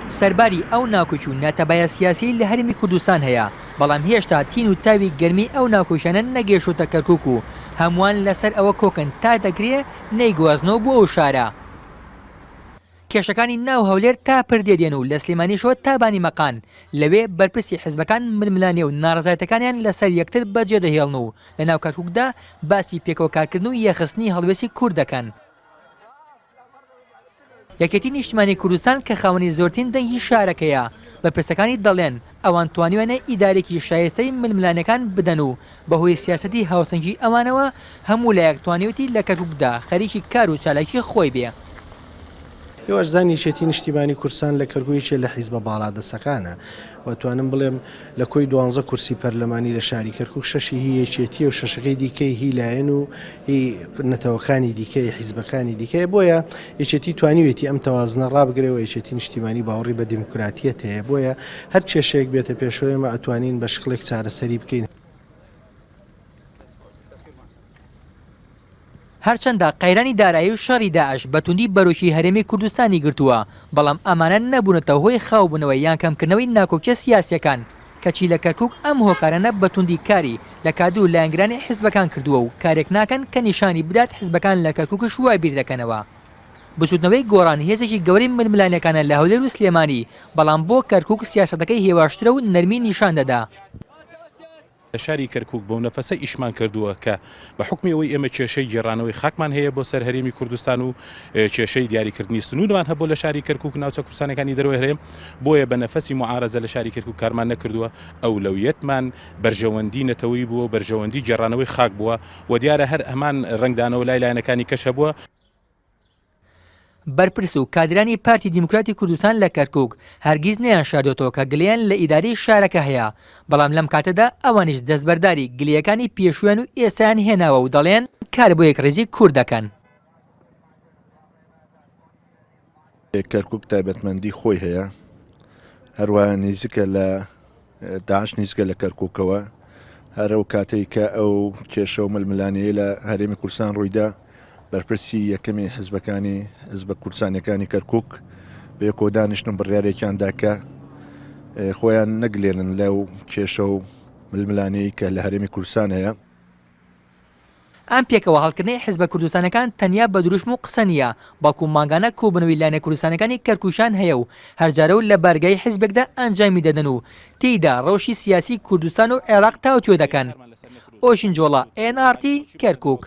سەرباری ئەو ناکۆچ و ناتەبایە سیاسی لە هەرێمی کوردستان هەیە، بەڵام هێشتا تین و تاوی گەرمی ئەو ناکۆچانە نەگەیشتووەتە کەرکوک و هەمووان لەسەر ئەوە کۆکن تا دەگرێ نەیگوازنەوە بۆ ئەو شارە. کێشەکانی ناو هەولێر تا پردێدێن و لە سلێمانیشەوە تا بانی مەقان لەوێ بەرپرسی حزبەکان ململانێ و ناڕەزایەتەکانیان لەسەر یەکتر بەجێ دەهێڵن و لە ناو کەرکوکدا باسی پێکەوە کارکردن و یەخستنی هەڵوێستی کوورد دەکەن. یەکێتی نیشتیمانی کوردستان کە خاوەنی زۆرترین دەنگی شارەکەیە بەرپرسەکانی دەڵێن ئەوان توانیوانە ئیدارێکی شایستەی ململانەکان بدەن و بەهۆی سیاسەتی هاوسەنگی ئەوانەوە هەموو لایەک توانیوەتی لە کەرکوکدا خەریکی کار و چالاکی خۆی بێ. هێواشزانی یەکێتی نیشتیمانی کوردستان لە کەرکوویەکێ لە حیزبە باڵادەسەکانە وەتوانم بڵێم لە کۆی 12 کورسی پەرلەمانی لە شاری کەرکوک 6 هی یەکێتیە و 6ەکەی دیکەی هی لایەن و هی نەتەوەکانی دیکەی حیزبەکانی دیکەیە بۆیە یەکێتی توانیوێتی ئەم تەوازنە ڕابگرێەوە یەکێتی نیشتیمانی باوەڕی بە دیموکراتیەت هەیە بۆیە هەر کێشەیەک بێتە پێشەوەیمە ئەتوانین بە شکڵێک چارەسەری بکەین. هەرچەندە قەیرانی دارایی و شەڕی داعش بەتوندی بەرۆکی هەرێمی کوردستانی گرتووە، بەڵام ئەمانە نەبوونەتە هۆی خاوبوونەوەی یان کەمکردنەوەی ناکۆکیە سیاسیەکان کەچی لە کەرکوک ئەم هۆکارانە بەتوندی کاری لە کادوو لایەنگرانی حیزبەکان کردووە و کارێک ناکەن کە نیشانی بدات حیزبەکان لە کەرکوکش وای بیر دەکەنەوە. بچوتنەوەی گۆڕان هێزێکی گەورەی ململانیەکانە لە هەولێر و سلێمانی، بەڵام بۆ کەرکوک سیاسەتەکەی هێواشترە و نەرمی نیشان دەدا. شاری کەرکوک بۆ نەفەسە ئیشمان کردووە کە بە حکمی ئەوەی ئێمە کێشەی گێڕانەوەی خاکمان هەیە بۆ سەر هەرێمی کوردستان و کێشەی دیاریکردنی سنوودمان هەبوو لە شاری کەرکوک ناوچە کوردستانەکانی دەرەوەی هەرێم، بۆیە بە نەفەسی معارەزە لە شاری کەرکوک کارمان نەکردووە. ئەولەویەتمان بەرژەوەندی نەتەوەیی بووە، بەرژەوەندی گێڕانەوەی خاک بووە و دیارە هەر هەمان ڕنگدانەوە لای لایەنەکانی کەشە بووە. بەرپرس و کادرانی پارتی دیموکراتی کوردستان لە کەرکوک هەرگیز نەیان شاردۆتەوە کە گلەیان لە ئیداری شارەکە هەیە، بەڵام لەم کاتەدا ئەوانیش دەستبەرداری گلەکانی پێشویان و ئێسایان هێناوە و دەڵێن کار بۆ یەکڕیزی کوورد دەکەن. کەرکوک تایبەتمەندی خۆی هەیە، هەروەها نزیکە لە داعش نزیکە لە کەرکوکەوە، هەر ئەو کاتێک کە ئەو کێشە و ململانەیە لە هەرێمی کوردستان ڕوویدا بەرپرسی یەکەمی حزبەکانی حزبە کوردستانیەکانی کەرکوک بە کۆدانیشتن بڕیارێکیاندا کە خۆیان نەگلێنن لەو کێشە و ململانەیە کە لە هەرێمی کوردستان هەیە. ئەم پێکەوە هەڵکردنەی حزبە کوردستانەکان تەنیا بە دروشم و قسە نیە، بەڵکو ماگانە کۆبنەوەی لایەنە کوردستانەکانی کەرکوشان هەیە و هەرجارە و لە بارگای حزبێکدا ئەنجامی دەدەن و تێیدا ڕەوشی سیاسی کوردستان و عێراق تاوتوێ دەکەن. ئۆشین جۆڵە NRT کەرکوک.